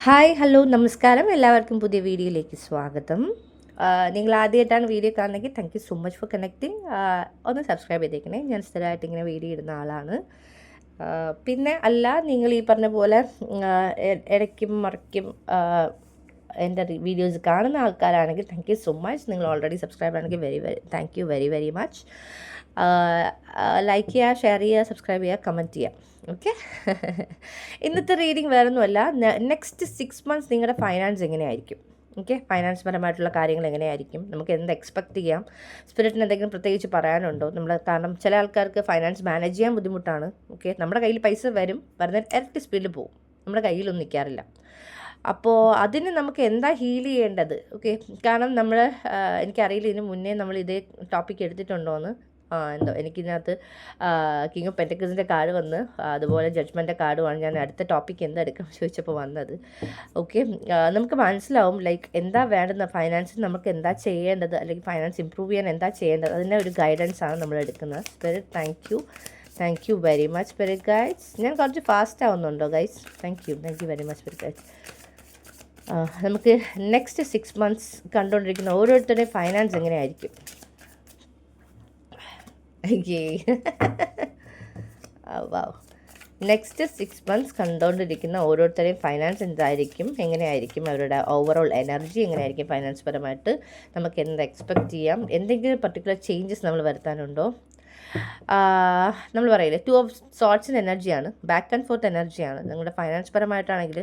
Hi hello നമസ്കാരം എല്ലാവർക്കും പുതിയ വീഡിയോയിലേക്ക് സ്വാഗതം. നിങ്ങൾ ആദ്യമായിട്ടാണ് വീഡിയോ കാണുന്നതെങ്കിൽ thank you so much for connecting. ഒന്ന് സബ്സ്ക്രൈബ് ചെയ്തേക്കണേ. ഞാൻ സ്ഥിരമായിട്ട് ഇങ്ങനെ വീഡിയോ ഇടുന്ന ആളാണ്. പിന്നെ അല്ല, നിങ്ങൾ ഈ പറഞ്ഞ പോലെ ഇടയ്ക്കും മറിക്കും എൻ്റെ വീഡിയോസ് കാണുന്ന ആൾക്കാരാണെങ്കിൽ താങ്ക് യു സോ മച്ച്. നിങ്ങൾ ഓൾറെഡി സബ്സ്ക്രൈബ് ആണെങ്കിൽ thank you very very much. Like ചെയ്യുക, ഷെയർ ചെയ്യുക, സബ്സ്ക്രൈബ് ചെയ്യുക, കമൻറ്റ് ചെയ്യുക. ഓക്കെ. ഇന്നത്തെ റീഡിങ് വേറൊന്നുമല്ല. നെക്സ്റ്റ് 6 months നിങ്ങളുടെ ഫൈനാൻസ് എങ്ങനെയായിരിക്കും? ഓക്കെ, ഫൈനാൻസ് പരമായിട്ടുള്ള കാര്യങ്ങൾ എങ്ങനെയായിരിക്കും, നമുക്ക് എന്ത് എക്സ്പെക്റ്റ് ചെയ്യാം, സ്പിരിറ്റിന് എന്തെങ്കിലും പ്രത്യേകിച്ച് പറയാനുണ്ടോ? കാരണം ചില ആൾക്കാർക്ക് ഫൈനാൻസ് മാനേജ് ചെയ്യാൻ ബുദ്ധിമുട്ടാണ്. ഓക്കെ, നമ്മുടെ കയ്യിൽ പൈസ വരുന്ന ഇരട്ടി സ്പീഡിൽ പോകും, നമ്മുടെ കയ്യിലൊന്നും നിൽക്കാറില്ല. അപ്പോൾ അതിന് നമുക്ക് എന്താ ഹീൽ ചെയ്യേണ്ടത്? ഓക്കെ, കാരണം എനിക്കറിയില്ല ഇതിന് മുന്നേ നമ്മൾ ഇതേ ടോപ്പിക് എടുത്തിട്ടുണ്ടോയെന്ന്. എന്തോ എനിക്കിതിനകത്ത് കിങ് ഓഫ് പെൻറ്റക്കിൾസിൻ്റെ കാർഡ് വന്ന്, അതുപോലെ ജഡ്ജ്മെൻ്റെ കാർഡുമാണ് ഞാൻ അടുത്ത ടോപ്പിക് എന്താ എടുക്കാൻ ചോദിച്ചപ്പോൾ വന്നത്. ഓക്കെ, നമുക്ക് മനസ്സിലാവും ലൈക്ക് എന്താ വേണ്ടുന്ന ഫൈനാൻസിൽ നമുക്ക് എന്താ ചെയ്യേണ്ടത്, അല്ലെങ്കിൽ ഫൈനാൻസ് ഇമ്പ്രൂവ് ചെയ്യാൻ എന്താ ചെയ്യേണ്ടത്, അതിൻ്റെ ഒരു ഗൈഡൻസ് ആണ് നമ്മൾ എടുക്കുന്നത്. Spirit thank you very much spirit guides. ഞാൻ കുറച്ച് ഫാസ്റ്റ് ആവുന്നുണ്ടോ guys? Thank you very much spirit guides. നമുക്ക് നെക്സ്റ്റ് 6 months കണ്ടുകൊണ്ടിരിക്കുന്ന ഓരോരുത്തരുടെയും ഫൈനാൻസ് എങ്ങനെയായിരിക്കും? വാവ്. നെക്സ്റ്റ് 6 months കണ്ടുകൊണ്ടിരിക്കുന്ന ഓരോരുത്തരെയും ഫൈനാൻസ് എന്തായിരിക്കും, എങ്ങനെയായിരിക്കും, അവരുടെ ഓവറോൾ എനർജി എങ്ങനെയായിരിക്കും, ഫൈനാൻസ് പരമായിട്ട് നമുക്ക് എന്ത് എക്സ്പെക്റ്റ് ചെയ്യാം, എന്തെങ്കിലും പർട്ടിക്കുലർ ചേഞ്ചസ് നമ്മൾ വരുത്താനുണ്ടോ? നമ്മൾ പറയില്ലേ 2 of Swords എനർജിയാണ്, ബാക്ക് ആൻഡ് ഫോർത്ത് എനർജിയാണ്. നിങ്ങളുടെ ഫൈനാൻസ് പരമായിട്ടാണെങ്കിൽ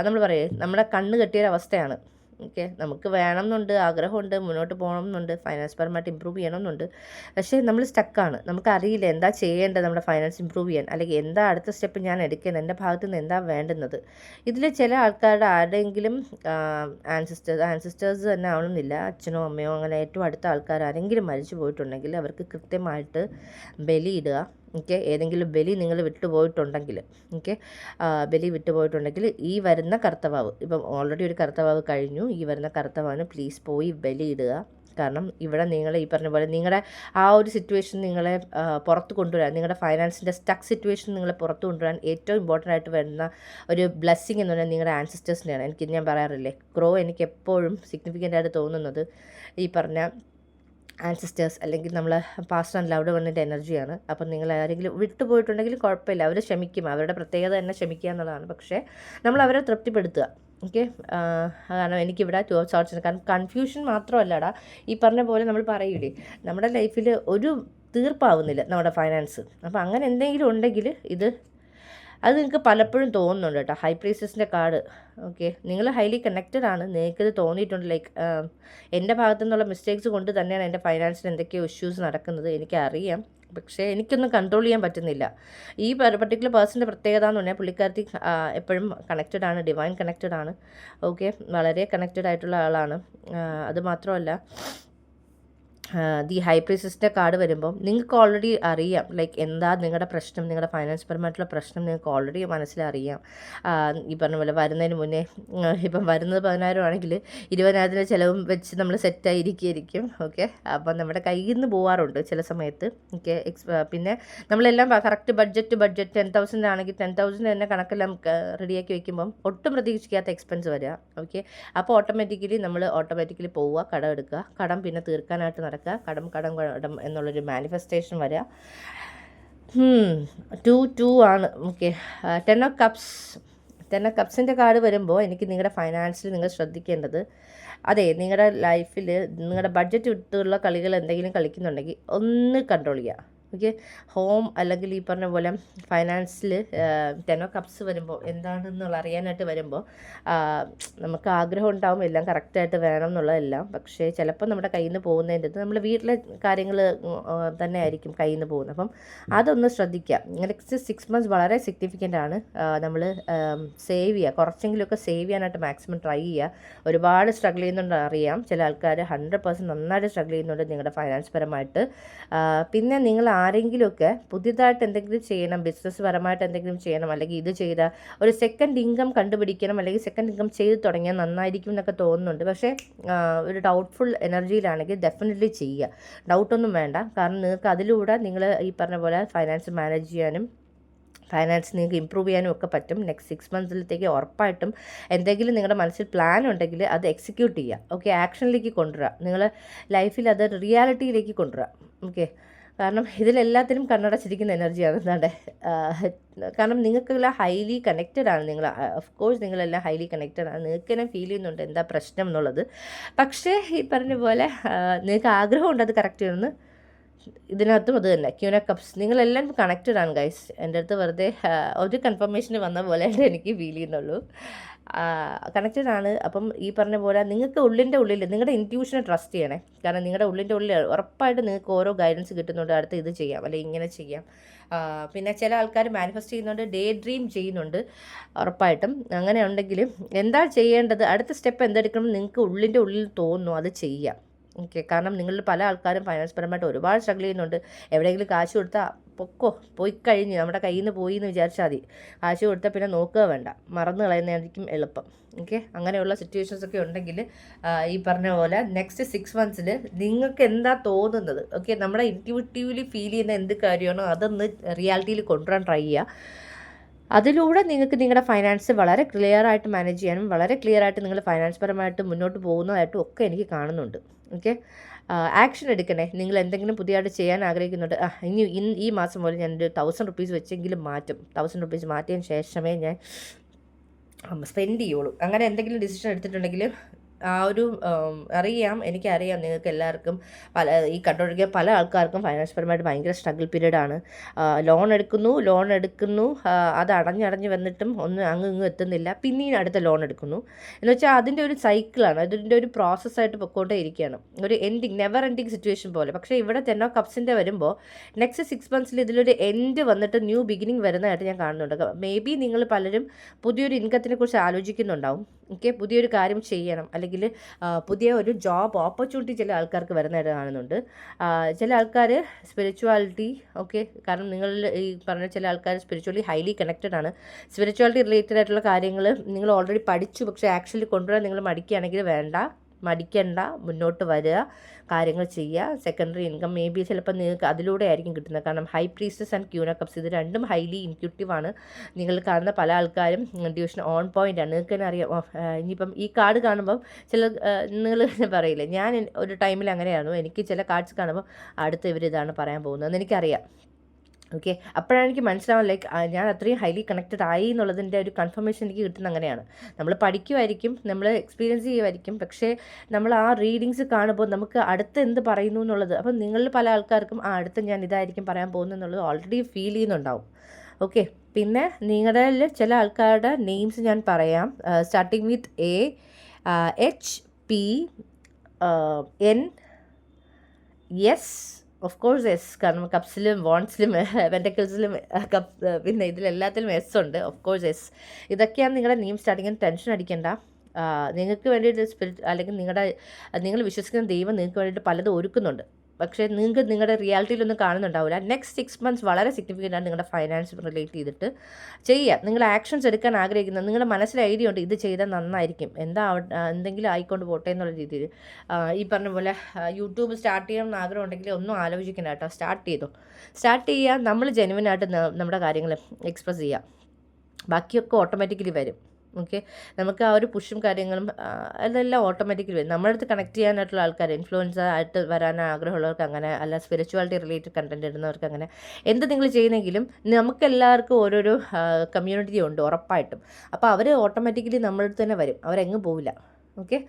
നമ്മൾ പറയില്ലേ നമ്മുടെ കണ്ണ് കെട്ടിയൊരവസ്ഥയാണ്. ഓക്കെ, നമുക്ക് വേണമെന്നുണ്ട്, ആഗ്രഹമുണ്ട്, മുന്നോട്ട് പോകണം എന്നുണ്ട്, ഫൈനാൻസ് പരമായിട്ട് ഇമ്പ്രൂവ് ചെയ്യണമെന്നുണ്ട്. പക്ഷേ നമ്മൾ സ്റ്റക്കാണ്, നമുക്കറിയില്ല എന്താ ചെയ്യേണ്ടത് നമ്മുടെ ഫൈനാൻസ് ഇമ്പ്രൂവ് ചെയ്യാൻ, അല്ലെങ്കിൽ എന്താ അടുത്ത സ്റ്റെപ്പ് ഞാൻ എടുക്കേണ്ടത്, എൻ്റെ ഭാഗത്തു നിന്ന് എന്താ വേണ്ടുന്നത്. ഇതിൽ ചില ആൾക്കാരുടെ ആരുടെയെങ്കിലും ആൻസിസ്റ്റേഴ്സ് തന്നെ ആവണമെന്നില്ല, അച്ഛനോ അമ്മയോ അങ്ങനെ ഏറ്റവും അടുത്ത ആൾക്കാർ ആരെങ്കിലും മരിച്ചു പോയിട്ടുണ്ടെങ്കിൽ അവർക്ക് കൃത്യമായിട്ട് ബലിയിടുക. ഓക്കെ, ഏതെങ്കിലും ബലി നിങ്ങൾ വിട്ടുപോയിട്ടുണ്ടെങ്കിൽ, ഓക്കെ, ബലി വിട്ടുപോയിട്ടുണ്ടെങ്കിൽ ഈ വരുന്ന കർത്തവാവ്, ഇപ്പം ഓൾറെഡി ഒരു കർത്തവാവ് കഴിഞ്ഞു, ഈ വരുന്ന കർത്തവാവിന് പ്ലീസ് പോയി ബലിയിടുക. കാരണം ഇവിടെ നിങ്ങൾ ഈ പറഞ്ഞ പോലെ നിങ്ങളുടെ ആ ഒരു സിറ്റുവേഷൻ നിങ്ങളെ പുറത്ത് കൊണ്ടുവരാൻ, നിങ്ങളുടെ ഫൈനാൻസിൻ്റെ സ്റ്റക്ക് സിറ്റുവേഷൻ നിങ്ങളെ പുറത്ത് കൊണ്ടുവരാൻ ഏറ്റവും ഇമ്പോർട്ടൻ്റ് ആയിട്ട് വരുന്ന ഒരു ബ്ലെസ്സിങ് എന്ന് പറഞ്ഞാൽ നിങ്ങളുടെ ആൻസിസ്റ്റേഴ്സിനെയാണ്. ഞാൻ പറയാറില്ലേ, എനിക്ക് എപ്പോഴും സിഗ്നിഫിക്കൻ്റ് ആയിട്ട് തോന്നുന്നത് ഈ പറഞ്ഞ ആൻസിസ്റ്റേഴ്സ് അല്ലെങ്കിൽ നമ്മൾ പാസ്റ്റ് ആൻഡ് ലവ്ഡ് വണ്ണിൻ്റെ എനർജിയാണ്. അപ്പം നിങ്ങൾ ആരെങ്കിലും വിട്ടുപോയിട്ടുണ്ടെങ്കിൽ കുഴപ്പമില്ല, അവർ ക്ഷമിക്കും, അവരുടെ പ്രത്യേകത തന്നെ ക്ഷമിക്കുക എന്നുള്ളതാണ്. പക്ഷേ നമ്മൾ അവരെ തൃപ്തിപ്പെടുത്തുക. ഓക്കെ, കാരണം എനിക്കിവിടെ 2 of Swords, കാരണം കൺഫ്യൂഷൻ മാത്രമല്ലടാ, ഈ പറഞ്ഞ പോലെ നമ്മൾ പറയൂലേ നമ്മുടെ ലൈഫിൽ ഒരു തീർപ്പാവുന്നില്ല നമ്മുടെ ഫൈനാൻസ്. അപ്പോൾ അങ്ങനെ എന്തെങ്കിലും ഉണ്ടെങ്കിൽ അത് നിങ്ങൾക്ക് പലപ്പോഴും തോന്നുന്നുണ്ട് കേട്ടോ. ഹൈ പ്രീസസിൻ്റെ കാർഡ്. ഓക്കെ, നിങ്ങൾ ഹൈലി കണക്റ്റഡ് ആണ്, നിങ്ങൾക്കിത് തോന്നിയിട്ടുണ്ട് ലൈക്ക് എൻ്റെ ഭാഗത്തു നിന്നുള്ള മിസ്റ്റേക്സ് കൊണ്ട് തന്നെയാണ് എൻ്റെ ഫൈനാൻസിൽ എന്തൊക്കെയോ ഇഷ്യൂസ് നടക്കുന്നത്, എനിക്കറിയാം. പക്ഷേ എനിക്കൊന്നും കൺട്രോൾ ചെയ്യാൻ പറ്റുന്നില്ല. ഈ പർട്ടിക്കുലർ പേഴ്സൻ്റെ പ്രത്യേകത എന്ന് പറഞ്ഞാൽ പുള്ളിക്കാരത്തി എപ്പോഴും കണക്റ്റഡ് ആണ്, ഡിവൈൻ കണക്റ്റഡ് ആണ്. ഓക്കെ, വളരെ കണക്റ്റഡ് ആയിട്ടുള്ള ആളാണ്. അതുമാത്രമല്ല ദി ഹൈ പ്രീസസിൻ്റെ കാർഡ് വരുമ്പം നിങ്ങൾക്ക് ഓൾറെഡി അറിയാം ലൈക്ക് എന്താ നിങ്ങളുടെ പ്രശ്നം, നിങ്ങളുടെ ഫൈനാൻസ് പരമായിട്ടുള്ള പ്രശ്നം നിങ്ങൾക്ക് ഓൾറെഡി മനസ്സിലറിയാം. ഈ പറഞ്ഞ പോലെ വരുന്നതിന് മുന്നേ ഇപ്പം വരുന്നത് 10,000 ആണെങ്കിൽ 20,000 ചിലവും വെച്ച് നമ്മൾ സെറ്റായിരിക്കും. ഓക്കെ, അപ്പം നമ്മുടെ കയ്യിൽ നിന്ന് പോകാറുണ്ട് ചില സമയത്ത്. ഓക്കെ, പിന്നെ നമ്മളെല്ലാം കറക്റ്റ് ബഡ്ജറ്റ് 10,000 ആണെങ്കിൽ 10,000 തന്നെ കണക്കെല്ലാം റെഡിയാക്കി വയ്ക്കുമ്പം ഒട്ടും പ്രതീക്ഷിക്കാത്ത എക്സ്പെൻസ് വരിക. ഓക്കെ, അപ്പോൾ ഓട്ടോമാറ്റിക്കലി പോവുക, കടം എടുക്കുക, കടം പിന്നെ തീർക്കാനായിട്ട് നടക്കുക, കടം എന്നുള്ളൊരു മാനിഫെസ്റ്റേഷൻ വരിക. 2 ആണ്. ഓക്കെ, 10 of കപ്സിൻ്റെ കാർഡ് വരുമ്പോൾ എനിക്ക് നിങ്ങളുടെ ഫൈനാൻസിൽ നിങ്ങൾ ശ്രദ്ധിക്കേണ്ടത്, അതെ, നിങ്ങളുടെ ലൈഫിൽ നിങ്ങളുടെ ബഡ്ജറ്റ് വിട്ടുള്ള കളികൾ എന്തെങ്കിലും കളിക്കുന്നുണ്ടെങ്കിൽ ഒന്ന് കൺട്രോൾ ചെയ്യുക. ഓക്കെ, ഹോം അല്ലെങ്കിൽ ഈ പറഞ്ഞ പോലെ ഫൈനാൻസിൽ 10 of കപ്സ് വരുമ്പോൾ എന്താണെന്നുള്ള അറിയാനായിട്ട് വരുമ്പോൾ നമുക്ക് ആഗ്രഹം ഉണ്ടാവും എല്ലാം കറക്റ്റായിട്ട് വേണം എന്നുള്ളതെല്ലാം. പക്ഷേ ചിലപ്പോൾ നമ്മുടെ കയ്യിൽ നിന്ന് പോകുന്നതിൻ്റെ നമ്മൾ വീട്ടിലെ കാര്യങ്ങൾ തന്നെ ആയിരിക്കും കയ്യിൽ നിന്ന് പോകുന്നത്. അപ്പം അതൊന്ന് ശ്രദ്ധിക്കുക. നെക്സ്റ്റ് 6 months വളരെ സിഗ്നിഫിക്കൻ്റ് ആണ്. നമ്മൾ സേവ് ചെയ്യുക, കുറച്ചെങ്കിലുമൊക്കെ സേവ് ചെയ്യാനായിട്ട് മാക്സിമം ട്രൈ ചെയ്യുക. ഒരുപാട് സ്ട്രഗിൾ ചെയ്യുന്നുണ്ട് അറിയാം, ചില ആൾക്കാർ 100% നന്നായിട്ട് സ്ട്രഗിൾ ചെയ്യുന്നുണ്ട് നിങ്ങളുടെ ഫൈനാൻസ് പരമായിട്ട്. പിന്നെ നിങ്ങൾ ആരെങ്കിലുമൊക്കെ പുതിയതായിട്ട് എന്തെങ്കിലും ചെയ്യണം, ബിസിനസ് പരമായിട്ട് എന്തെങ്കിലും ചെയ്യണം, അല്ലെങ്കിൽ ഇത് ചെയ്താൽ ഒരു സെക്കൻഡ് ഇൻകം കണ്ടുപിടിക്കണം, അല്ലെങ്കിൽ സെക്കൻഡ് ഇൻകം ചെയ്ത് തുടങ്ങിയാൽ നന്നായിരിക്കും എന്നൊക്കെ തോന്നുന്നുണ്ട്. പക്ഷേ ഒരു ഡൗട്ട്ഫുൾ എനർജിയിലാണെങ്കിൽ ഡെഫിനറ്റ്ലി ചെയ്യുക, ഡൗട്ടൊന്നും വേണ്ട. കാരണം നിങ്ങൾക്ക് അതിലൂടെ നിങ്ങൾ ഈ പറഞ്ഞ പോലെ ഫൈനാൻസ് മാനേജ് ചെയ്യാനും ഫൈനാൻസ് നിങ്ങൾക്ക് ഇമ്പ്രൂവ് ചെയ്യാനും ഒക്കെ പറ്റും. നെക്സ്റ്റ് 6 മന്ത്സിലത്തേക്ക് ഉറപ്പായിട്ടും എന്തെങ്കിലും നിങ്ങളുടെ മനസ്സിൽ പ്ലാൻ ഉണ്ടെങ്കിൽ അത് എക്സിക്യൂട്ട് ചെയ്യുക. ഓക്കെ, ആക്ഷനിലേക്ക് കൊണ്ടുവരിക, നിങ്ങൾ ലൈഫിൽ അത് റിയാലിറ്റിയിലേക്ക് കൊണ്ടുവരിക. ഓക്കെ, കാരണം ഇതിലെല്ലാത്തിനും കണ്ണടച്ചിരിക്കുന്ന എനർജിയാണ് എന്താണ്ട്. കാരണം നിങ്ങൾക്കെല്ലാം ഹൈലി കണക്റ്റഡ് ആണ്. നിങ്ങൾ ഓഫ് കോഴ്സ് നിങ്ങളെല്ലാം ഹൈലി കണക്റ്റഡ് ആണ്. നിങ്ങൾക്ക് തന്നെ ഫീൽ ചെയ്യുന്നുണ്ട് എന്താ പ്രശ്നം എന്നുള്ളത്. പക്ഷേ ഈ പറഞ്ഞ പോലെ നിങ്ങൾക്ക് ആഗ്രഹമുണ്ട് അത് കറക്റ്റ് ചെയ്യുമെന്ന്. ഇതിനകത്തും അത് തന്നെ ക്യൂന കപ്സ് നിങ്ങളെല്ലാം കണക്റ്റഡ് ആണ് ഗൈസ്. എൻ്റെ അടുത്ത് വെറുതെ ഒരു കൺഫർമേഷന് വന്ന പോലെ എനിക്ക് ഫീൽ ചെയ്യുന്നുള്ളൂ. കണക്റ്റഡ് ആണ്. അപ്പം ഈ പറഞ്ഞ പോലെ നിങ്ങൾക്ക് ഉള്ളിൻ്റെ ഉള്ളിൽ നിങ്ങളുടെ ഇൻറ്റ്യൂഷനെ ട്രസ്റ്റ് ചെയ്യണേ. കാരണം നിങ്ങളുടെ ഉള്ളിൻ്റെ ഉള്ളിൽ ഉറപ്പായിട്ട് നിങ്ങൾക്ക് ഓരോ ഗൈഡൻസ് കിട്ടുന്നുണ്ട്. അടുത്ത് ഇത് ചെയ്യാം, അല്ലെങ്കിൽ ഇങ്ങനെ ചെയ്യാം. പിന്നെ ചില ആൾക്കാർ മാനിഫെസ്റ്റ് ചെയ്യുന്നുണ്ട്, ഡേ ഡ്രീം ചെയ്യുന്നുണ്ട്. ഉറപ്പായിട്ടും അങ്ങനെ ഉണ്ടെങ്കിലും എന്താ ചെയ്യേണ്ടത്, അടുത്ത സ്റ്റെപ്പ് എന്തെടുക്കണം നിങ്ങൾക്ക് ഉള്ളിൻ്റെ ഉള്ളിൽ തോന്നുന്നു അത് ചെയ്യാം. ഓക്കെ, കാരണം നിങ്ങളിൽ പല ആൾക്കാരും ഫൈനാൻസ് പരമായിട്ട് ഒരുപാട് സ്ട്രഗിൾ ചെയ്യുന്നുണ്ട്. എവിടെയെങ്കിലും കാശ് കൊടുത്താൽ പോയി കഴിഞ്ഞ് നമ്മുടെ കയ്യിൽ നിന്ന് പോയി എന്ന് വിചാരിച്ചാൽ മതി. കാശ് കൊടുത്താൽ പിന്നെ നോക്കുക വേണ്ട, മറന്നു കളയുന്നതായിരിക്കും എളുപ്പം. ഓക്കെ, അങ്ങനെയുള്ള സിറ്റുവേഷൻസ് ഒക്കെ ഉണ്ടെങ്കിൽ ഈ പറഞ്ഞ പോലെ നെക്സ്റ്റ് 6 മന്ത്സിൽ നിങ്ങൾക്ക് എന്താ തോന്നുന്നത്, ഓക്കെ, നമ്മുടെ ഇൻറ്റ്യൂട്ടീവ്ലി ഫീൽ ചെയ്യുന്ന എന്ത് കാര്യമാണോ അതൊന്ന് റിയാലിറ്റിയിൽ കൊണ്ടുവരാൻ ട്രൈ ചെയ്യുക. അതിലൂടെ നിങ്ങൾക്ക് നിങ്ങളുടെ ഫൈനാൻസ് വളരെ ക്ലിയർ ആയിട്ട് മാനേജ് ചെയ്യാനും വളരെ ക്ലിയർ ആയിട്ട് നിങ്ങൾ ഫൈനാൻസ് പരമായിട്ട് മുന്നോട്ട് പോകുന്നതായിട്ടും ഒക്കെ എനിക്ക് കാണുന്നുണ്ട്. ഓക്കെ, ആക്ഷൻ എടുക്കണേ. നിങ്ങൾ എന്തെങ്കിലും പുതിയതായിട്ട് ചെയ്യാൻ ആഗ്രഹിക്കുന്നുണ്ട്, ഈ മാസം മുതൽ ഞാനൊരു 1000 റുപ്പീസ് വെച്ചെങ്കിലും മാറ്റും. 1000 റുപ്പീസ് മാറ്റിയതിന് ശേഷമേ ഞാൻ സ്പെൻഡ് ചെയ്യുള്ളൂ. അങ്ങനെ എന്തെങ്കിലും ഡിസിഷൻ എടുത്തിട്ടുണ്ടെങ്കിൽ ആ ഒരു എനിക്കറിയാം നിങ്ങൾക്ക് എല്ലാവർക്കും ഈ കണ്ടുകൊണ്ടിരിക്കുന്ന പല ആൾക്കാർക്കും ഫൈനാൻസ് പരമായിട്ട് ഭയങ്കര സ്ട്രഗിൾ പീരീഡാണ്. ലോൺ എടുക്കുന്നു, അത് അടഞ്ഞ് വന്നിട്ടും ഒന്നും അങ്ങ് എത്തുന്നില്ല. പിന്നെയും അടുത്ത ലോൺ എടുക്കുന്നു എന്ന് വെച്ചാൽ അതിൻ്റെ ഒരു സൈക്കിളാണ്, അതിൻ്റെ ഒരു പ്രോസസ്സായിട്ട് പൊക്കോട്ടേ ഇരിക്കുകയാണ്. ഒരു നെവർ എൻഡിങ് സിറ്റുവേഷൻ പോലെ. പക്ഷേ ഇവിടെ 10 ഓഫ് കപ്സിൻ്റെ വരുമ്പോൾ നെക്സ്റ്റ് 6 മന്ത്സിൽ ഇതിലൊരു എൻഡ് വന്നിട്ട് ന്യൂ ബിഗിനിങ് വരുന്നതായിട്ട് ഞാൻ കാണുന്നുണ്ട്. മേ ബി നിങ്ങൾ പലരും പുതിയൊരു ഇൻകത്തിനെ കുറിച്ച് ആലോചിക്കുന്നുണ്ടാവും. ഓക്കെ, പുതിയൊരു കാര്യം ചെയ്യണം, അല്ലെങ്കിൽ പുതിയ ഒരു ജോബ് ഓപ്പർച്യൂണിറ്റി ചില ആൾക്കാർക്ക് വരുന്നതായിട്ട് കാണുന്നുണ്ട്. ചില ആൾക്കാർ സ്പിരിച്വാലിറ്റി, ഓക്കെ, കാരണം നിങ്ങൾ ഈ പറഞ്ഞ ചില ആൾക്കാർ സ്പിരിച്വലി ഹൈലി കണക്റ്റഡ് ആണ്. സ്പിരിച്വാലിറ്റി റിലേറ്റഡ് ആയിട്ടുള്ള കാര്യങ്ങൾ നിങ്ങൾ ഓൾറെഡി പഠിച്ചു, പക്ഷേ ആക്ച്വലി കൊണ്ടുവരാൻ നിങ്ങൾ മടിക്കുകയാണെങ്കിൽ മടിക്കണ്ട, മുന്നോട്ട് വരിക, കാര്യങ്ങൾ ചെയ്യുക. സെക്കൻഡറി ഇൻകം മേ ബി ചിലപ്പോൾ നിങ്ങൾക്ക് അതിലൂടെ ആയിരിക്കും കിട്ടുന്നത്. കാരണം ഹൈ പ്രീസ്റ്റസ് ആൻഡ് ക്യൂന കപ്സ് ഇത് രണ്ടും ഹൈലി ഇൻക്യൂട്ടീവാണ്. നിങ്ങൾ കാണുന്ന പല ആൾക്കാരും ഇൻഡ്യൂഷൻ ഓൺ പോയിൻ്റാണ്. നിങ്ങൾക്ക് തന്നെ അറിയാം. ഇനിയിപ്പം ഈ കാർഡ് കാണുമ്പം നിങ്ങൾ പറയില്ലേ, ഞാൻ ഒരു ടൈമിൽ അങ്ങനെയായിരുന്നു. എനിക്ക് ചില കാർഡ്സ് കാണുമ്പോൾ അടുത്ത് ഇവരിതാണ് പറയാൻ പോകുന്നതെന്ന് എനിക്കറിയാം. ഓക്കെ, അപ്പോഴാണ് എനിക്ക് മനസ്സിലാവാൻ ഞാൻ അത്രയും ഹൈലി കണക്റ്റഡ് ആയി എന്നുള്ളതിൻ്റെ ഒരു കൺഫർമേഷൻ എനിക്ക് കിട്ടുന്ന അങ്ങനെയാണ്. നമ്മൾ പഠിക്കുമായിരിക്കും, നമ്മൾ എക്സ്പീരിയൻസ് ചെയ്യുമായിരിക്കും, പക്ഷേ നമ്മൾ ആ റീഡിങ്സ് കാണുമ്പോൾ നമുക്ക് അടുത്ത് എന്ത് പറയുന്നു എന്നുള്ളത്, അപ്പം നിങ്ങളിൽ പല ആൾക്കാർക്കും അടുത്ത് ഞാൻ ഇതായിരിക്കും പറയാൻ പോകുന്നത് എന്നുള്ളത് ഓൾറെഡി ഫീൽ ചെയ്യുന്നുണ്ടാവും. ഓക്കെ, പിന്നെ നിങ്ങളുടെ ചില ആൾക്കാരുടെ നെയിംസ് ഞാൻ പറയാം. Starting with AHPNS. Of course S, കാരണം കപ്സിലും വോൺസിലും വെൻറ്റക്കിൾസിലും പിന്നെ ഇതിലെല്ലാത്തിലും എസ് ഉണ്ട്. Of course S. ഇതൊക്കെയാണ് നിങ്ങളുടെ നെയിം സ്റ്റാർട്ടിങ്ങിന്. ടെൻഷൻ അടിക്കേണ്ട. നിങ്ങൾക്ക് വേണ്ടിയിട്ട് അല്ലെങ്കിൽ നിങ്ങൾ വിശ്വസിക്കുന്ന ദൈവം നിങ്ങൾക്ക് വേണ്ടിയിട്ട് പലതും ഒരുക്കുന്നുണ്ട്. പക്ഷേ നിങ്ങൾക്ക് നിങ്ങളുടെ റിയാലിറ്റിയിലൊന്നും കാണുന്നുണ്ടാവില്ല. നെക്സ്റ്റ് 6 മന്ത്സ് വളരെ സിഗ്നിഫിക്കൻ്റ് ആണ് നിങ്ങളുടെ ഫൈനാൻസ് റിലേറ്റ് ചെയ്തിട്ട് ചെയ്യുക. നിങ്ങൾ ആക്ഷൻസ് എടുക്കാൻ ആഗ്രഹിക്കുന്നത്, നിങ്ങളുടെ മനസ്സിൽ ഐഡിയ ഉണ്ട് ഇത് ചെയ്താൽ നന്നായിരിക്കും, എന്തെങ്കിലും ആയിക്കൊണ്ട് പോട്ടെ എന്നുള്ള രീതിയിൽ. ഈ പറഞ്ഞ പോലെ യൂട്യൂബ് സ്റ്റാർട്ട് ചെയ്യണമെന്ന് ആഗ്രഹം ഉണ്ടെങ്കിൽ ഒന്നും ആലോചിക്കണം കേട്ടോ, സ്റ്റാർട്ട് ചെയ്യുക. നമ്മൾ ജെനുവിനായിട്ട് നമ്മുടെ കാര്യങ്ങൾ എക്സ്പ്രസ് ചെയ്യുക. ബാക്കിയൊക്കെ ഓട്ടോമാറ്റിക്കലി വരും. ഓക്കെ, നമുക്ക് ആ ഒരു പുഷും കാര്യങ്ങളും അതെല്ലാം ഓട്ടോമാറ്റിക്കലി വരും. നമ്മുടെ അടുത്ത് കണക്ട് ചെയ്യാനായിട്ടുള്ള ആൾക്കാർ, ഇൻഫ്ലുവൻസർ ആയിട്ട് വരാൻ ആഗ്രഹമുള്ളവർക്ക് അങ്ങനെ, അല്ല സ്പിരിച്വാലിറ്റി റിലേറ്റഡ് കണ്ടൻറ്റ് ഇടുന്നവർക്ക് അങ്ങനെ, എന്ത് നിങ്ങൾ ചെയ്യുന്നെങ്കിലും നമുക്കെല്ലാവർക്കും ഓരോരോ കമ്മ്യൂണിറ്റി ഉണ്ട് ഉറപ്പായിട്ടും. അപ്പോൾ അവർ ഓട്ടോമാറ്റിക്കലി നമ്മുടെ അടുത്ത് തന്നെ വരും, അവരെങ്ങും പോവില്ല. ഓക്കെ,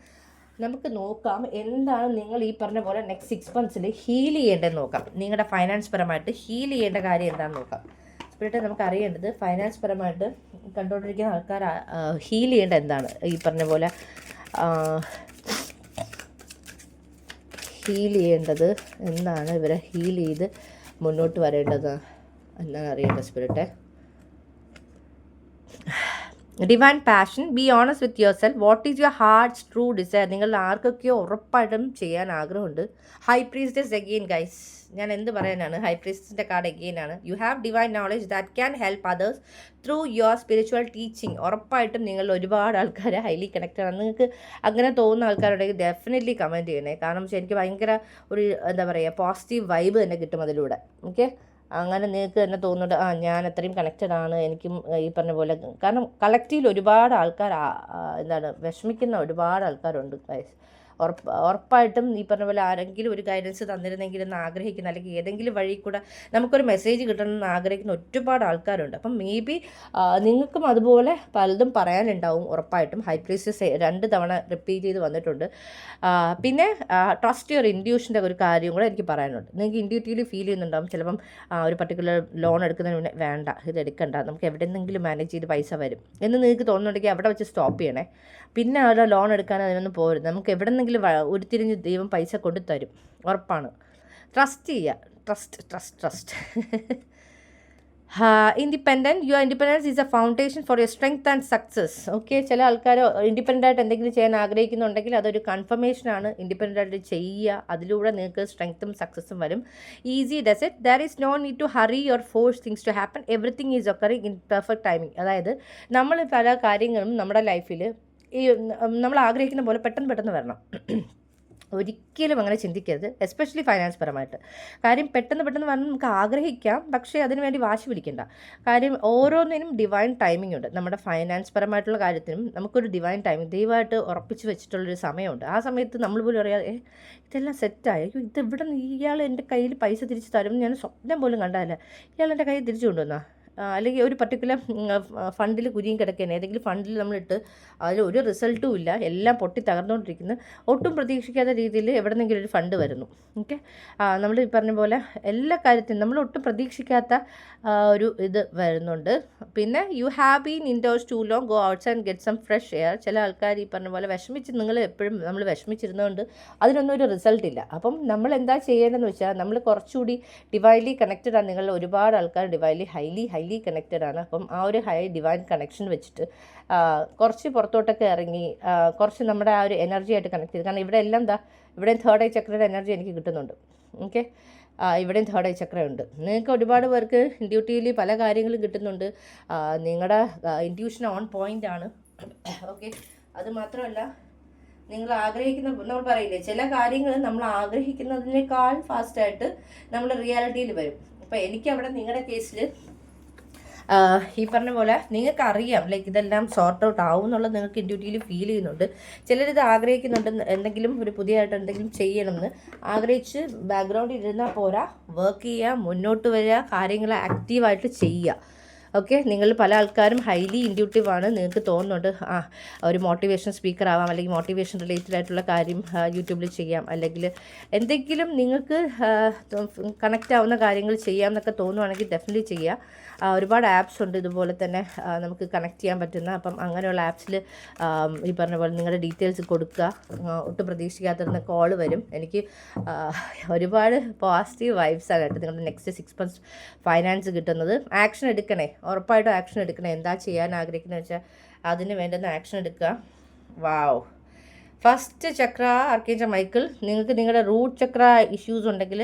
നമുക്ക് നോക്കാം എന്താണ് നിങ്ങൾ ഈ പറഞ്ഞ പോലെ നെക്സ്റ്റ് 6 മന്ത്സിൽ ഹീൽ ചെയ്യേണ്ടതെന്ന് നോക്കാം. നിങ്ങളുടെ ഫൈനാൻസ് പരമായിട്ട് ഹീൽ ചെയ്യേണ്ട കാര്യം എന്താണെന്ന് നോക്കാം. സ്പിരിറ്റ് നമുക്ക് അറിയേണ്ടത് ഫൈനാൻസ് പരമായിട്ട് കണ്ടുകൊണ്ടിരിക്കുന്ന ആൾക്കാർ ഹീൽ ചെയ്യേണ്ട എന്താണ്, ഈ പറഞ്ഞ പോലെ ഹീൽ ചെയ്യേണ്ടത് എന്താണ്, ഇവരെ ഹീൽ ചെയ്ത് മുന്നോട്ട് വരേണ്ടത് എന്നാണ് അറിയേണ്ടത്. Spirit divine passion, be honest with yourself, what is your heart's true desire. നിങ്ങൾ ആർക്കൊക്കെയോ ഉറപ്പായിട്ടും ചെയ്യാൻ ആഗ്രഹമുണ്ട്. ഹൈ പ്രീസ്റ്റസ് അഗെയിൻ ഗൈസ്, ഞാൻ എന്ത് പറയാനാണ്, ഹൈ പ്രീസ്റ്റസിൻ്റെ കാർഡ് അഗെയിൻ ആണ്. You have divine knowledge that can help others through your spiritual teaching. ഉറപ്പായിട്ടും നിങ്ങൾ ഒരുപാട് ആൾക്കാരെ ഹൈലി കണക്റ്റഡ് ആണ്. നിങ്ങൾക്ക് അങ്ങനെ തോന്നുന്ന ആൾക്കാരുണ്ടെങ്കിൽ ഡെഫിനറ്റ്ലി കമൻറ്റ് ചെയ്യണേ. കാരണം എനിക്ക് ഭയങ്കര ഒരു എന്താ പറയുക പോസിറ്റീവ് വൈബ് തന്നെ കിട്ടും അതിലൂടെ. ഓക്കെ, അങ്ങനെ നിങ്ങൾക്ക് തന്നെ തോന്നുന്നുണ്ട് ഞാൻ അത്രയും കണക്റ്റഡ് ആണ് എനിക്കും ഈ പറഞ്ഞ പോലെ. കാരണം കളക്റ്റീവിൽ ഒരുപാട് ആൾക്കാർ എന്താണ് വിഷമിക്കുന്ന ഒരുപാട് ആൾക്കാരുണ്ട് ഗൈസ്. ഉറപ്പായിട്ടും ഈ പറഞ്ഞ പോലെ ആരെങ്കിലും ഒരു ഗൈഡൻസ് തന്നിരുന്നെങ്കിൽ എന്ന് ആഗ്രഹിക്കുന്ന, അല്ലെങ്കിൽ ഏതെങ്കിലും വഴി കൂടെ നമുക്കൊരു മെസ്സേജ് കിട്ടണമെന്ന് ആഗ്രഹിക്കുന്ന ഒരുപാട് ആൾക്കാരുണ്ട്. അപ്പം മേ ബി നിങ്ങൾക്കും അതുപോലെ പലതും പറയാനുണ്ടാവും ഉറപ്പായിട്ടും. ഹൈ പ്രീസ്റ്റസ് 2 തവണ റിപ്പീറ്റ് ചെയ്ത് വന്നിട്ടുണ്ട്. പിന്നെ ട്രസ്റ്റ് യുവർ ഇൻഡ്യൂഷൻ്റെ ഒരു കാര്യം കൂടെ എനിക്ക് പറയാനുണ്ട്. നിങ്ങൾക്ക് ഇൻഡ്യൂറ്റീവ്ലി ഫീൽ ചെയ്യുന്നുണ്ടാവും ചിലപ്പം ഒരു പർട്ടിക്കുലർ ലോൺ എടുക്കുന്നതിന് മുന്നേ വേണ്ട, ഇത് എടുക്കണ്ട, നമുക്ക് എവിടെയെങ്കിലും മാനേജ് ചെയ്ത് പൈസ വരും എന്ന് നിങ്ങൾക്ക് തോന്നുന്നുണ്ടെങ്കിൽ അവിടെ വെച്ച് സ്റ്റോപ്പ് ചെയ്യണേ. പിന്നെ അവിടെ ലോൺ എടുക്കാൻ അതിനൊന്നും പോരുത്. നമുക്ക് എവിടെന്നെങ്കിലും ഉരുത്തിരിഞ്ഞ് ദൈവം പൈസ കൊണ്ട് തരും, ഉറപ്പാണ്. ട്രസ്റ്റ് ചെയ്യുക, trust. Independent, your independence is A foundation for your strength and success. Okay, ചില ആൾക്കാർ ഇൻഡിപെൻഡൻ്റ് ആയിട്ട് എന്തെങ്കിലും ചെയ്യാൻ ആഗ്രഹിക്കുന്നുണ്ടെങ്കിൽ അതൊരു കൺഫർമേഷനാണ്. ഇൻഡിപെൻഡൻ്റ് ആയിട്ട് ചെയ്യുക, അതിലൂടെ നിങ്ങൾക്ക് സ്ട്രെങ്ത്തും സക്സസ്സും വരും. Easy does it, there is no need to hurry your force things to happen, everything is occurring in perfect timing. അതായത് നമ്മൾ പല കാര്യങ്ങളും നമ്മുടെ ലൈഫിൽ ഈ നമ്മൾ ആഗ്രഹിക്കുന്ന പോലെ പെട്ടെന്ന് വരണം. ഒരിക്കലും അങ്ങനെ ചിന്തിക്കരുത്, എസ്പെഷ്യലി ഫൈനാൻസ് പരമായിട്ട്. കാര്യം പെട്ടെന്ന് വന്ന് നമുക്ക് ആഗ്രഹിക്കാം, പക്ഷേ അതിനുവേണ്ടി വാശി പിടിക്കേണ്ട. കാര്യം ഓരോന്നിനും ഡിവൈൻ ടൈമിംഗ് ഉണ്ട്. നമ്മുടെ ഫൈനാൻസ് പരമായിട്ടുള്ള കാര്യത്തിനും നമുക്കൊരു ഡിവൈൻ ടൈമിംഗ് ദൈവമായിട്ട് ഉറപ്പിച്ച് വെച്ചിട്ടുള്ളൊരു സമയമുണ്ട്. ആ സമയത്ത് നമ്മൾ പോലും അറിയാതെ ഇതെല്ലാം സെറ്റായി, ഇതെവിടെ ഇയാൾ എൻ്റെ കയ്യിൽ പൈസ തിരിച്ച് തരും ഞാൻ സ്വപ്നം പോലും കണ്ടതല്ല, ഇയാൾ എൻ്റെ കയ്യിൽ തിരിച്ചു കൊണ്ടുവന്നാ. അല്ലെങ്കിൽ ഒരു പർട്ടിക്കുലർ ഫണ്ടിൽ കുരിയും കിടക്കുകയാണ്, ഏതെങ്കിലും ഫണ്ടിൽ നമ്മളിട്ട് അതിൽ ഒരു റിസൾട്ടും ഇല്ല, എല്ലാം പൊട്ടി തകർന്നുകൊണ്ടിരിക്കുന്നു. ഒട്ടും പ്രതീക്ഷിക്കാത്ത രീതിയിൽ എവിടെന്നെങ്കിലും ഒരു ഫണ്ട് വരുന്നു. ഓക്കെ, നമ്മൾ ഈ പറഞ്ഞ പോലെ എല്ലാ കാര്യത്തിനും നമ്മൾ ഒട്ടും പ്രതീക്ഷിക്കാത്ത ഒരു ഇത് വരുന്നുണ്ട്. പിന്നെ you have been indoors too long, go outside and get some fresh air. ചില ആൾക്കാർ ഈ പറഞ്ഞ പോലെ നിങ്ങൾ എപ്പോഴും നമ്മൾ വിഷമിച്ചിരുന്നതുകൊണ്ട് അതിനൊന്നും ഒരു റിസൾട്ട് ഇല്ല. അപ്പം നമ്മൾ എന്താ ചെയ്യേണ്ടതെന്ന് വെച്ചാൽ നമ്മൾ കുറച്ചുകൂടി ഡിവൈൻലി കണക്റ്റഡ് ആണ്. നിങ്ങൾ ഒരുപാട് ആൾക്കാർ ഡിവൈൻലി ഹൈലി കണക്റ്റഡ് ആണ്. അപ്പം ആ ഒരു ഡിവൈൻ കണക്ഷൻ വെച്ചിട്ട് കുറച്ച് പുറത്തോട്ടൊക്കെ ഇറങ്ങി കുറച്ച് നമ്മുടെ ആ ഒരു എനർജി ആയിട്ട് കണക്ട് ചെയ്ത്. കാരണം ഇവിടെ എല്ലാം ഇവിടെയും തേർഡ് ഐ ചക്രയുടെ എനർജി എനിക്ക് കിട്ടുന്നുണ്ട്. ഓക്കെ, ഇവിടെയും തേർഡ് ഐ ചക്രയുണ്ട്. നിങ്ങൾക്ക് ഒരുപാട് പേർക്ക് ഇൻഡ്യൂട്ടീവ്ലി പല കാര്യങ്ങളും കിട്ടുന്നുണ്ട്. നിങ്ങളുടെ ഇൻഡ്യൂഷൻ ഓൺ പോയിൻ്റ് ആണ്. ഓക്കെ, അത് മാത്രമല്ല നിങ്ങൾ ആഗ്രഹിക്കുന്ന, നമ്മൾ പറയില്ലേ ചില കാര്യങ്ങൾ നമ്മൾ ആഗ്രഹിക്കുന്നതിനേക്കാൾ ഫാസ്റ്റായിട്ട് നമ്മൾ റിയാലിറ്റിയിൽ വരും. അപ്പോൾ എനിക്കവിടെ നിങ്ങളുടെ കേസിൽ ഈ പറഞ്ഞ പോലെ നിങ്ങൾക്ക് അറിയാം ലൈക്ക് ഇതെല്ലാം സോർട്ട് ഔട്ട് ആവും എന്നുള്ളത് നിങ്ങൾക്ക് ഇൻഡ്യൂട്ടീവ്ലി ഫീൽ ചെയ്യുന്നുണ്ട്. ചിലരിത് ആഗ്രഹിക്കുന്നുണ്ട്, എന്തെങ്കിലും ഒരു പുതിയതായിട്ട് എന്തെങ്കിലും ചെയ്യണമെന്ന് ആഗ്രഹിച്ച് ബാക്ക്ഗ്രൗണ്ടിൽ ഇരുന്നാൽ പോരാ, വർക്ക് ചെയ്യുക, മുന്നോട്ട് വരിക, കാര്യങ്ങൾ ആക്റ്റീവായിട്ട് ചെയ്യുക. ഓക്കെ, നിങ്ങൾ പല ആൾക്കാരും ഹൈലി ഇൻഡ്യൂട്ടീവ് ആണ്. നിങ്ങൾക്ക് തോന്നുന്നുണ്ട് ഒരു മോട്ടിവേഷൻ സ്പീക്കർ ആവാം, അല്ലെങ്കിൽ മോട്ടിവേഷൻ റിലേറ്റഡ് ആയിട്ടുള്ള കാര്യം യൂട്യൂബിൽ ചെയ്യാം, അല്ലെങ്കിൽ എന്തെങ്കിലും നിങ്ങൾക്ക് കണക്റ്റ് ആവുന്ന കാര്യങ്ങൾ ചെയ്യാം എന്നൊക്കെ തോന്നുവാണെങ്കിൽ ഡെഫിനറ്റ്ലി ചെയ്യുക. ഒരുപാട് ആപ്സ് ഉണ്ട് ഇതുപോലെ തന്നെ നമുക്ക് കണക്ട് ചെയ്യാൻ പറ്റുന്ന. അപ്പം അങ്ങനെയുള്ള ആപ്സിൽ ഈ പറഞ്ഞ പോലെ നിങ്ങളുടെ ഡീറ്റെയിൽസ് കൊടുക്കുക. ഒട്ടും പ്രതീക്ഷിക്കാത്ത കോൾ വരും. എനിക്ക് ഒരുപാട് പോസിറ്റീവ് വൈബ്സാണ് കേട്ടോ നിങ്ങളുടെ നെക്സ്റ്റ് 6 months ഫൈനാൻസ് കിട്ടുന്നത്. ആക്ഷൻ എടുക്കണേ, ഉറപ്പായിട്ടും ആക്ഷൻ എടുക്കണേ. എന്താ ചെയ്യാൻ ആഗ്രഹിക്കുന്നത് വെച്ചാൽ അതിന് വേണ്ടുന്ന ആക്ഷൻ എടുക്കുക. വാവ്, ഫസ്റ്റ് ചക്ര ആർക്കേഞ്ചൽ മൈക്കിൾ, നിങ്ങൾക്ക് നിങ്ങളുടെ റൂട്ട് ചക്ര ഇഷ്യൂസ് ഉണ്ടെങ്കിൽ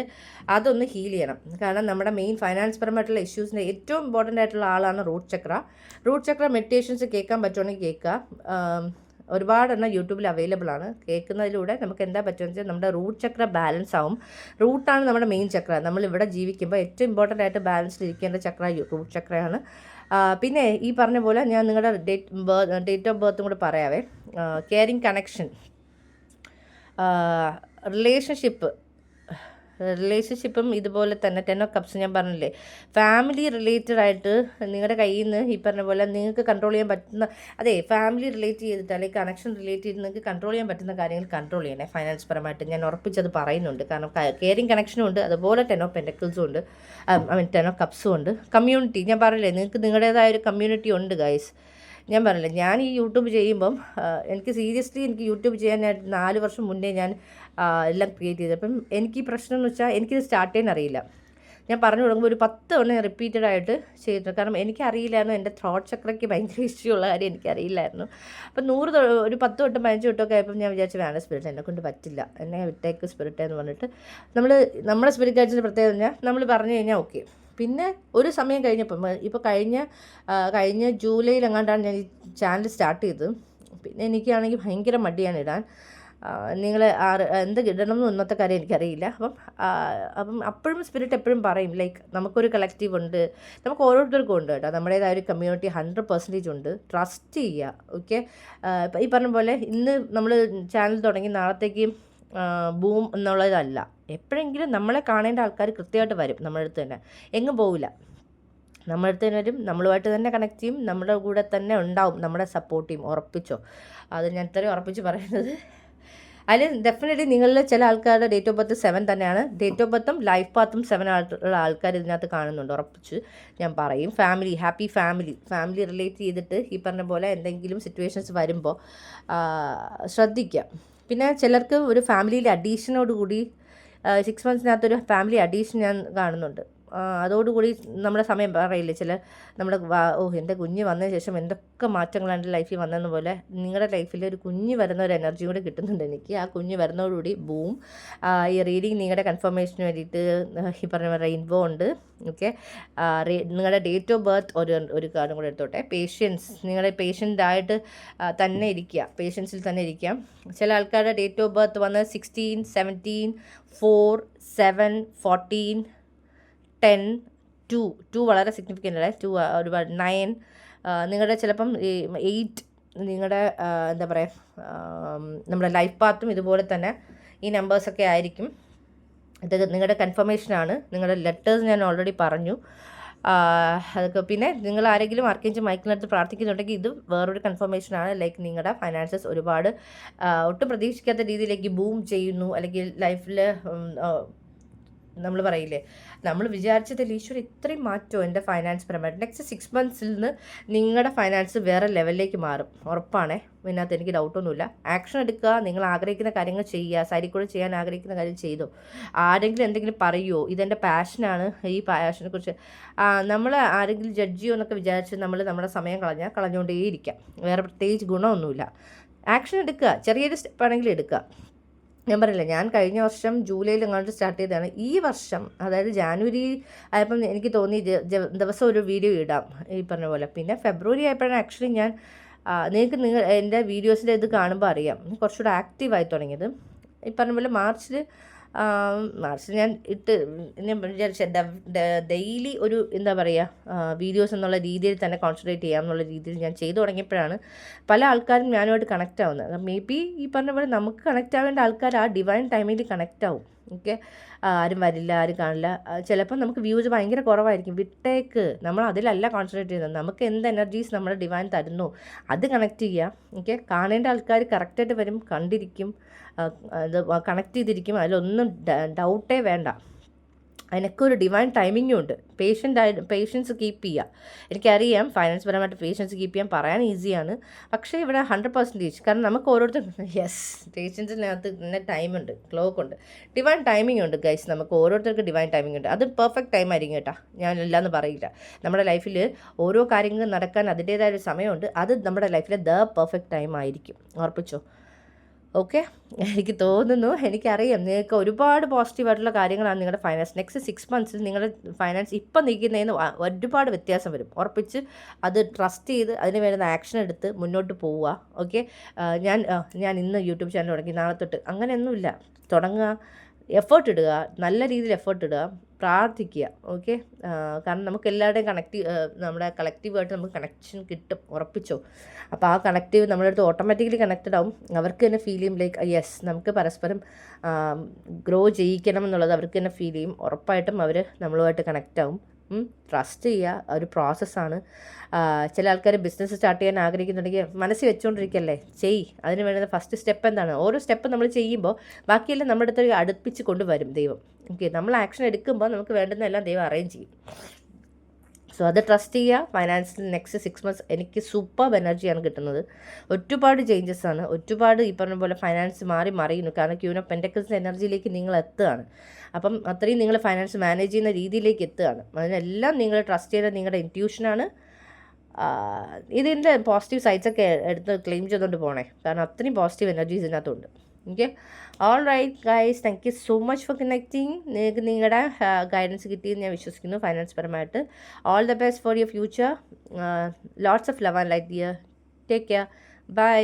അതൊന്ന് ഹീൽ ചെയ്യണം. കാരണം നമ്മുടെ മെയിൻ ഫൈനാൻസ് പരമായിട്ടുള്ള ഇഷ്യൂസിൻ്റെ ഏറ്റവും ഇമ്പോർട്ടൻ്റ് ആയിട്ടുള്ള ആളാണ് റൂട്ട് ചക്ര. റൂട്ട് ചക്ര മെഡിറ്റേഷൻസ് കേൾക്കാൻ പറ്റുവാണെങ്കിൽ കേൾക്കുക. ഒരുപാടെണ്ണം യൂട്യൂബിൽ അവൈലബിൾ ആണ്. കേൾക്കുന്നതിലൂടെ നമുക്ക് എന്താ പറ്റുമെന്ന് വെച്ചാൽ നമ്മുടെ റൂട്ട് ചക്ര ബാലൻസ് ആവും. റൂട്ടാണ് നമ്മുടെ മെയിൻ ചക്ര. നമ്മളിവിടെ ജീവിക്കുമ്പോൾ ഏറ്റവും ഇമ്പോർട്ടൻ്റ് ആയിട്ട് ബാലൻസിൽ ഇരിക്കേണ്ട ചക്ര റൂട്ട് ചക്രയാണ്. പിന്നെ ഈ പറഞ്ഞ പോലെ ഞാൻ നിങ്ങളുടെ ഡേറ്റ് ഓഫ് ബർത്തും കൂടെ പറയാവേ. കെയറിങ് കണക്ഷൻ, റിലേഷൻഷിപ്പും ഇതുപോലെ തന്നെ 10 of Cups ഞാൻ പറഞ്ഞില്ലേ, ഫാമിലി റിലേറ്റഡ് ആയിട്ട് നിങ്ങളുടെ കയ്യിൽ നിന്ന് ഈ പറഞ്ഞ പോലെ നിങ്ങൾക്ക് കൺട്രോൾ ചെയ്യാൻ പറ്റുന്ന, അതെ ഫാമിലി റിലേറ്റ് ചെയ്തിട്ട് അല്ലെങ്കിൽ കണക്ഷൻ റിലേറ്റ് ചെയ്ത് നിങ്ങൾക്ക് കൺട്രോൾ ചെയ്യാൻ പറ്റുന്ന കാര്യങ്ങൾ കൺട്രോൾ ചെയ്യണേ ഫൈനാൻസ് പരമായിട്ട്. ഞാൻ ഉറപ്പിച്ചത് പറയുന്നുണ്ട്. കാരണം കെയറിങ് കണക്ഷനും ഉണ്ട്, അതുപോലെ 10 of Pentacles ഉണ്ട്, 10 of Cups ഉണ്ട്. കമ്മ്യൂണിറ്റി ഞാൻ പറഞ്ഞില്ലേ, നിങ്ങൾക്ക് നിങ്ങളുടേതായ ഒരു കമ്മ്യൂണിറ്റി ഉണ്ട് ഗൈസ്. ഞാൻ പറഞ്ഞില്ല, ഞാൻ ഈ യൂട്യൂബ് ചെയ്യുമ്പം എനിക്ക് സീരിയസ്ലി എനിക്ക് യൂട്യൂബ് ചെയ്യാനായിട്ട് 4 വർഷം മുന്നേ ഞാൻ എല്ലാം ക്രിയേറ്റ് ചെയ്തത്. അപ്പം എനിക്ക് ഈ പ്രശ്നം എന്ന് വെച്ചാൽ എനിക്കിത് സ്റ്റാർട്ട് ചെയ്യാൻ അറിയില്ല. ഞാൻ പറഞ്ഞു തുടങ്ങുമ്പോൾ ഒരു 10 തവണ ഞാൻ റിപ്പീറ്റഡ് ആയിട്ട് ചെയ്തിട്ടുണ്ട്. കാരണം എനിക്കറിയില്ലായിരുന്നു, എൻ്റെ ത്രോട്ട് ചക്രയ്ക്ക് ഭയങ്കര ഇഷ്യൂ ഉള്ള കാര്യം എനിക്കറിയില്ലായിരുന്നു. അപ്പം ഒരു 10 തൊട്ട് 15 തൊട്ടൊക്കെ ആയപ്പോൾ ഞാൻ വിചാരിച്ചു വേണ്ട സ്പിരിറ്റ്, എന്നെ കൊണ്ട് പറ്റില്ല, എന്നെ വിട്ടേക്ക് സ്പിരിറ്റ് എന്ന് പറഞ്ഞിട്ട് നമ്മുടെ സ്പിരിറ്റ് ഗൈഡ്സിൻ്റെ പ്രത്യേകത പറഞ്ഞാൽ നമ്മൾ പറഞ്ഞു കഴിഞ്ഞാൽ ഓക്കെ. പിന്നെ ഒരു സമയം കഴിഞ്ഞപ്പം ഇപ്പോൾ കഴിഞ്ഞ ജൂലൈയിൽ എങ്ങാണ്ടാണ് ഞാൻ ഈ ചാനൽ സ്റ്റാർട്ട് ചെയ്തത്. പിന്നെ എനിക്കാണെങ്കിൽ ഭയങ്കര മടിയാണ് ഇടാൻ. നിങ്ങൾ എന്ത് ഇടണം എന്ന് ഒന്നത്തെ കാര്യം എനിക്കറിയില്ല. അപ്പം അപ്പോഴും സ്പിരിറ്റ് എപ്പോഴും പറയും ലൈക്ക് നമുക്കൊരു കളക്റ്റീവ് ഉണ്ട്, നമുക്ക് ഓരോരുത്തർക്കും ഉണ്ട് കേട്ടോ, നമ്മുടേതായ ഒരു കമ്മ്യൂണിറ്റി 100% ഉണ്ട്. ട്രസ്റ്റ് ചെയ്യുക. ഓക്കെ, ഈ പറഞ്ഞ പോലെ ഇന്ന് നമ്മൾ ചാനൽ തുടങ്ങി നാളത്തേക്ക് ബൂം എന്നുള്ളതല്ല. എപ്പോഴെങ്കിലും നമ്മളെ കാണേണ്ട ആൾക്കാർ കൃത്യമായിട്ട് വരും നമ്മുടെ അടുത്ത് തന്നെ, എങ്ങും പോവില്ല. നമ്മുടെ അടുത്ത് തന്നെ വരും, നമ്മളുമായിട്ട് തന്നെ കണക്ട് ചെയ്യും, നമ്മുടെ കൂടെ തന്നെ ഉണ്ടാവും, നമ്മുടെ സപ്പോർട്ട് ചെയ്യും. ഉറപ്പിച്ചോ, അത് ഞാൻ ഇത്രയും ഉറപ്പിച്ച് പറയുന്നത്. അതിൽ ഡെഫിനറ്റ്ലി നിങ്ങളിൽ ചില ആൾക്കാരുടെ ഡേറ്റ് ഓഫ് ബർത്ത് 7 തന്നെയാണ്. ഡേറ്റ് ഓഫ് ബർത്തും ലൈഫ് പാത്തും 7 ആയിട്ടുള്ള ആൾക്കാർ ഇതിനകത്ത് കാണുന്നുണ്ട്. ഉറപ്പിച്ച് ഞാൻ പറയും. ഫാമിലി, ഹാപ്പി ഫാമിലി റിലേറ്റ് ചെയ്തിട്ട് ഈ പറഞ്ഞ പോലെ എന്തെങ്കിലും സിറ്റുവേഷൻസ് വരുമ്പോൾ ശ്രദ്ധിക്കുക. പിന്നെ ചിലർക്ക് ഒരു ഫാമിലിയിൽ അഡീഷനോട് കൂടി 6 മന്ത്സിനകത്തൊരു ഫാമിലി അഡീഷൻ ഞാൻ കാണുന്നുണ്ട്. അതോടുകൂടി നമ്മുടെ സമയം പറയില്ലേ ചില നമ്മുടെ എൻ്റെ കുഞ്ഞ് വന്നതിന് ശേഷം എന്തൊക്കെ മാറ്റങ്ങളാണ് എൻ്റെ ലൈഫിൽ വന്നതെന്ന് പോലെ നിങ്ങളുടെ ലൈഫിൽ ഒരു കുഞ്ഞ് വരുന്ന ഒരു എനർജി കൂടെ കിട്ടുന്നുണ്ട് എനിക്ക്. ആ കുഞ്ഞ് വരുന്നതോടുകൂടി ബൂം. ഈ റീഡിങ് നിങ്ങളുടെ കൺഫർമേഷന് വേണ്ടിയിട്ട് ഈ പറഞ്ഞ റെയിൻബോ ഉണ്ട്. ഓക്കെ, നിങ്ങളുടെ ഡേറ്റ് ഓഫ് ബർത്ത് ഒരു കാർഡും കൂടെ എടുത്തോട്ടെ. പേഷ്യൻസ്, നിങ്ങളുടെ പേഷ്യൻ്റായിട്ട് തന്നെ ഇരിക്കുക, പേഷ്യൻസിൽ തന്നെ ഇരിക്കാം. ചില ആൾക്കാരുടെ ഡേറ്റ് ഓഫ് ബർത്ത് വന്ന് 16, 17, 4, 7, 14, 10, 2 വളരെ സിഗ്നിഫിക്കൻ്റ് അല്ലേ. 2 ഒരുപാട്. 9 നിങ്ങളുടെ ചിലപ്പം 8 നിങ്ങളുടെ എന്താ പറയുക നമ്മുടെ ലൈഫ് പാത്തും ഇതുപോലെ തന്നെ ഈ നമ്പേഴ്സൊക്കെ ആയിരിക്കും. ഇത് നിങ്ങളുടെ കൺഫർമേഷനാണ്. നിങ്ങളുടെ ലെറ്റേഴ്സ് ഞാൻ ഓൾറെഡി പറഞ്ഞു. അതൊക്കെ പിന്നെ നിങ്ങൾ ആരെങ്കിലും ആർക്കെങ്കിലും മൈക്കിനടുത്ത് പ്രാർത്ഥിക്കുന്നുണ്ടെങ്കിൽ ഇത് വേറൊരു കൺഫർമേഷനാണ്. ലൈക്ക് നിങ്ങളുടെ ഫൈനാൻസസ് ഒരുപാട് ഒട്ടും പ്രതീക്ഷിക്കാത്ത രീതിയിലേക്ക് ബൂം ചെയ്യുന്നു, അല്ലെങ്കിൽ ലൈഫിൽ നമ്മൾ പറയില്ലേ നമ്മൾ വിചാരിച്ചതിൽ ഈശ്വർ ഇത്രയും മാറ്റമോ എൻ്റെ ഫൈനാൻസ് പരമായിട്ട്. നെക്സ്റ്റ് 6 മന്ത്സിൽ നിന്ന് നിങ്ങളുടെ ഫൈനാൻസ് വേറെ ലെവലിലേക്ക് മാറും, ഉറപ്പാണേ. ഇതിനകത്ത് എനിക്ക് ഡൗട്ടൊന്നുമില്ല. ആക്ഷൻ എടുക്കുക, നിങ്ങൾ ആഗ്രഹിക്കുന്ന കാര്യങ്ങൾ ചെയ്യുക. സൈഡിൽ കൂടെ ചെയ്യാൻ ആഗ്രഹിക്കുന്ന കാര്യം ചെയ്തോ. ആരെങ്കിലും എന്തെങ്കിലും പറയുമോ, ഇതെൻ്റെ പാഷനാണ്, ഈ പാഷനെ കുറിച്ച് നമ്മൾ ആരെങ്കിലും ജഡ്ജ് ചെയ്യുമോ എന്നൊക്കെ വിചാരിച്ച് നമ്മൾ നമ്മുടെ സമയം കളഞ്ഞുകൊണ്ടേയിരിക്കാം. വേറെ പ്രത്യേകിച്ച് ഗുണമൊന്നുമില്ല. ആക്ഷൻ എടുക്കുക, ചെറിയൊരു സ്റ്റെപ്പാണെങ്കിലും എടുക്കുക. ഞാൻ പറയില്ല, ഞാൻ കഴിഞ്ഞ വർഷം ജൂലൈയിൽ അങ്ങോട്ട് സ്റ്റാർട്ട് ചെയ്തതാണ്. ഈ വർഷം അതായത് ജാനുവരി ആയപ്പം എനിക്ക് തോന്നി ദിവസം ഒരു വീഡിയോ ഇടാം ഈ പറഞ്ഞ പോലെ. പിന്നെ ഫെബ്രുവരി ആയപ്പോഴാണ് ആക്ച്വലി ഞാൻ നിങ്ങൾ എൻ്റെ വീഡിയോസിൻ്റെ ഇത് കാണുമ്പോൾ അറിയാം കുറച്ചുകൂടെ ആക്റ്റീവായി തുടങ്ങിയത്. ഈ പറഞ്ഞ പോലെ മാർച്ചിൽ ഞാൻ വിചാരിച്ച ഡെയിലി ഒരു എന്താ പറയുക വീഡിയോസ് എന്നുള്ള രീതിയിൽ തന്നെ കോൺസെൻട്രേറ്റ് ചെയ്യാം എന്നുള്ള രീതിയിൽ ഞാൻ ചെയ്തു തുടങ്ങിയപ്പോഴാണ് പല ആൾക്കാരും ഞാനുമായിട്ട് കണക്റ്റ് ആവുന്നത്. മേ ബി ഈ പറഞ്ഞ പോലെ നമുക്ക് കണക്റ്റ് ആവേണ്ട ആൾക്കാർ ആ ഡിവൈൻ ടൈമിൽ കണക്റ്റ് ആവും. ഓക്കെ, ആരും വരില്ല, ആരും കാണില്ല. ചിലപ്പോൾ നമുക്ക് വ്യൂസ് ഭയങ്കര കുറവായിരിക്കും, വിട്ടേക്ക്. നമ്മൾ അതിലല്ല കോൺസെൻട്രേറ്റ് ചെയ്യുന്നത്. നമുക്ക് എന്ത് എനർജീസ് നമ്മുടെ ഡിവൈൻ തരുന്നു അത് കണക്ട് ചെയ്യാം. ഓക്കെ, കാണേണ്ട ആൾക്കാർ കറക്റ്റായിട്ട് വരും, കണ്ടിരിക്കും, അത് കണക്ട് ചെയ്തിരിക്കും. അതിലൊന്നും ഡൗട്ടേ വേണ്ട. അതിനൊക്കെ ഒരു ഡിവൈൻ ടൈമിങ്ങും ഉണ്ട്. പേഷ്യൻസ് കീപ്പ് ചെയ്യുക. എനിക്കറിയാം ഫൈനാൻസ് പരമായിട്ട് പേഷ്യൻസ് കീപ്പ് ചെയ്യാൻ പറയാൻ ഈസിയാണ്, പക്ഷേ ഇവിടെ 100%. കാരണം നമുക്ക് ഓരോരുത്തർ പേഷ്യൻസിനകത്ത് തന്നെ ടൈമുണ്ട്, ക്ലോക്ക് ഉണ്ട്, ഡിവൈൻ ടൈമിംഗ് ഉണ്ട് ഗൈസ്. നമുക്ക് ഓരോരുത്തർക്ക് ഡിവൈൻ ടൈമിംഗ് ഉണ്ട്. അത് പെർഫെക്റ്റ് ടൈം ആയിരിക്കും കേട്ടോ, ഞാൻ ഇല്ലയെന്ന് പറയില്ല. നമ്മുടെ ലൈഫിൽ ഓരോ കാര്യങ്ങളും നടക്കാൻ അതിൻ്റേതായ ഒരു സമയമുണ്ട്. അത് നമ്മുടെ ലൈഫിലെ പെർഫെക്റ്റ് ടൈം ആയിരിക്കും, ഉറപ്പിച്ചോ. ഓക്കെ, എനിക്ക് തോന്നുന്നു, എനിക്കറിയാം നിങ്ങൾക്ക് ഒരുപാട് പോസിറ്റീവായിട്ടുള്ള കാര്യങ്ങളാണ് നിങ്ങളുടെ ഫൈനാൻസ്. നെക്സ്റ്റ് 6 മന്ത്സിൽ നിങ്ങളുടെ ഫൈനാൻസ് ഇപ്പം നിൽക്കുന്നതിന് ഒരുപാട് വ്യത്യാസം വരും, ഉറപ്പിച്ച്. അത് ട്രസ്റ്റ് ചെയ്ത് അതിന് വേണ്ടുന്ന ആക്ഷൻ എടുത്ത് മുന്നോട്ട് പോവുക. ഓക്കെ, ഞാൻ ഇന്ന് യൂട്യൂബ് ചാനൽ തുടങ്ങി, നാളെ തൊട്ട് അങ്ങനെയൊന്നുമില്ല. തുടങ്ങുക, എഫേർട്ട് ഇടുക, നല്ല രീതിയിൽ എഫേർട്ട് ഇടുക, പ്രാർത്ഥിക്കുക. ഓക്കെ, കാരണം നമുക്ക് എല്ലാവരുടെയും നമ്മുടെ കളക്റ്റീവായിട്ട് നമുക്ക് കണക്ഷൻ കിട്ടും, ഉറപ്പിച്ചോ. അപ്പോൾ ആ കണക്റ്റീവ് നമ്മുടെ അടുത്ത് ഓട്ടോമാറ്റിക്കലി കണക്റ്റഡ് ആവും. അവർക്ക് തന്നെ ഫീൽ ചെയ്യും ലൈക്ക് യെസ് നമുക്ക് പരസ്പരം ഗ്രോ ചെയ്യിക്കണം എന്നുള്ളത് അവർക്ക് തന്നെ ഫീൽ ചെയ്യും. ഉറപ്പായിട്ടും അവർ നമ്മളുമായിട്ട് കണക്റ്റ് ആവും. ട്രസ്റ്റ് ചെയ്യുക, ഒരു പ്രോസസ്സാണ്. ചില ആൾക്കാർ ബിസിനസ് സ്റ്റാർട്ട് ചെയ്യാൻ ആഗ്രഹിക്കുന്നുണ്ടെങ്കിൽ മനസ്സിൽ വെച്ചുകൊണ്ടിരിക്കുകയല്ലേ, അതിന് വേണ്ടുന്ന ഫസ്റ്റ് സ്റ്റെപ്പ് എന്താണ്? ഓരോ സ്റ്റെപ്പ് നമ്മൾ ചെയ്യുമ്പോൾ ബാക്കിയെല്ലാം നമ്മുടെ അടുത്ത് അടുപ്പിച്ച് കൊണ്ടുവരും ദൈവം. ഓക്കെ, നമ്മൾ ആക്ഷൻ എടുക്കുമ്പോൾ നമുക്ക് വേണ്ടുന്ന എല്ലാം ദൈവം അറേഞ്ച് ചെയ്യും. സോ അത് ട്രസ്റ്റ് ചെയ്യുക. ഫൈനാൻസിൽ നെക്സ്റ്റ് 6 മന്ത്സ് എനിക്ക് സൂപ്പർ എനർജിയാണ് കിട്ടുന്നത്. ഒരുപാട് ചേഞ്ചസ് ആണ്, ഒരുപാട് ഈ പറഞ്ഞ പോലെ ഫൈനാൻസ് മറിയുന്നു. കാരണം ക്യൂൻ ഓഫ് പെൻറ്റക്കിൾസ് എനർജിയിലേക്ക് നിങ്ങൾ എത്തുകയാണ്. അപ്പം അത്രയും നിങ്ങൾ ഫൈനാൻസ് മാനേജ് ചെയ്യുന്ന രീതിയിലേക്ക് എത്തുകയാണ്. അതിനെല്ലാം നിങ്ങൾ ട്രസ്റ്റ് ചെയ്ത നിങ്ങളുടെ ഇൻറ്റ്യൂഷനാണ്. ഇതിൻ്റെ പോസിറ്റീവ് സൈഡ്സൊക്കെ എടുത്ത് ക്ലെയിം ചെയ്തുകൊണ്ട് പോകണേ, കാരണം അത്രയും പോസിറ്റീവ് എനർജീസ് ഇതിനകത്തുണ്ട്. Okay, all right guys, thank you so much for connecting. നിങ്ങൾക്ക് നിങ്ങളുടെ ഗൈഡൻസ് കിട്ടിയെന്ന് ഞാൻ വിശ്വസിക്കുന്നു ഫൈനാൻസ് പരമായിട്ട്. All the best for your future. Lots of love and light dear. Take care. By.